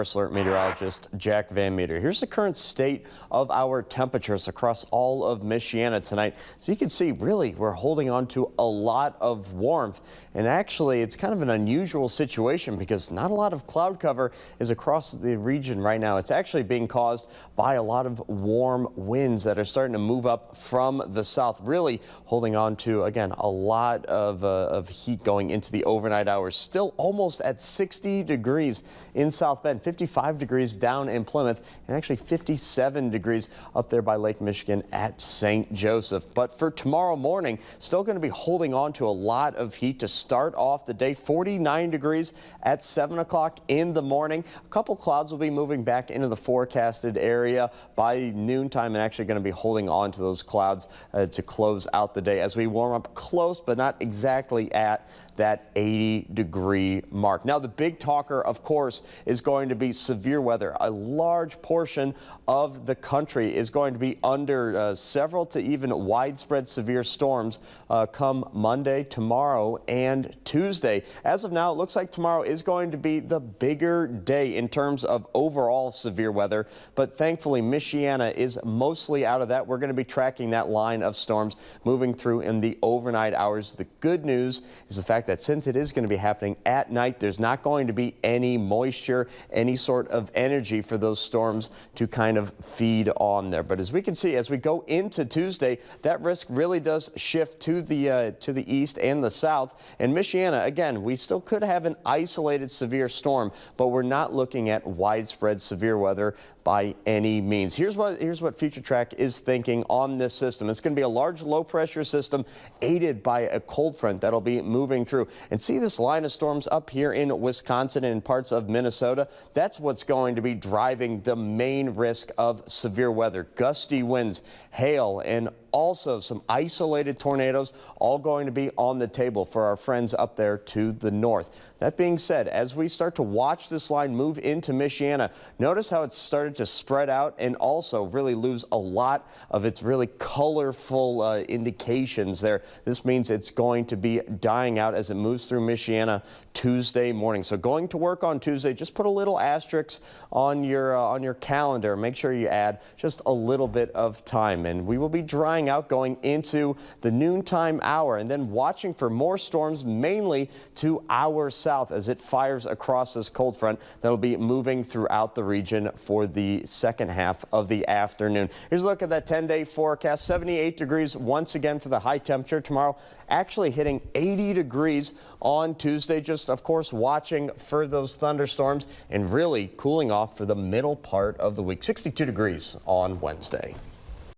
Alert meteorologist Jack Van Meter. Here's the current state of our temperatures across all of Michiana tonight. So you can see really we're holding on to a lot of warmth, and actually it's kind of an unusual situation because not a lot of cloud cover is across the region right now. It's actually being caused by a lot of warm winds that are starting to move up from the south, really holding on to, again, a lot of heat going into the overnight hours. Still almost at 60 degrees in South Bend. 55 degrees down in Plymouth, and actually 57 degrees up there by Lake Michigan at St. Joseph. But for tomorrow morning, still going to be holding on to a lot of heat to start off the day. 49 degrees at 7 o'clock in the morning. A couple clouds will be moving back into the forecasted area by noontime, and actually going to be holding on to those clouds to close out the day as we warm up close, but not exactly at that 80-degree mark. Now, the big talker, of course, is going to be severe weather. A large portion of the country is going to be under several to even widespread severe storms come Monday, tomorrow, and Tuesday. As of now, it looks like tomorrow is going to be the bigger day in terms of overall severe weather, but thankfully, Michiana is mostly out of that. We're going to be tracking that line of storms moving through in the overnight hours. The good news is the fact that since it is going to be happening at night, there's not going to be any moisture, any sort of energy for those storms to kind of feed on there. But as we can see, as we go into Tuesday, that risk really does shift to the east and the south. And Michiana, again, we still could have an isolated severe storm, but we're not looking at widespread severe weather by any means. Here's what Future Track is thinking on this system. It's going to be a large low pressure system aided by a cold front that'll be moving through. And see this line of storms up here in Wisconsin and in parts of Minnesota? That's what's going to be driving the main risk of severe weather. Gusty winds, hail, and also some isolated tornadoes, all going to be on the table for our friends up there to the north. That being said, as we start to watch this line move into Michiana, notice how it's started to spread out and also really lose a lot of its really colorful indications there. This means it's going to be dying out as it moves through Michiana Tuesday morning. So going to work on Tuesday, just put a little asterisk on your calendar. Make sure you add just a little bit of time, and we will be drying out going into the noontime hour and then watching for more storms, mainly to our south as it fires across this cold front that'll be moving throughout the region for the second half of the afternoon. Here's a look at that 10-day forecast. 78 degrees once again for the high temperature tomorrow, actually hitting 80 degrees on Tuesday. Just, of course, watching for those thunderstorms and really cooling off for the middle part of the week. 62 degrees on Wednesday.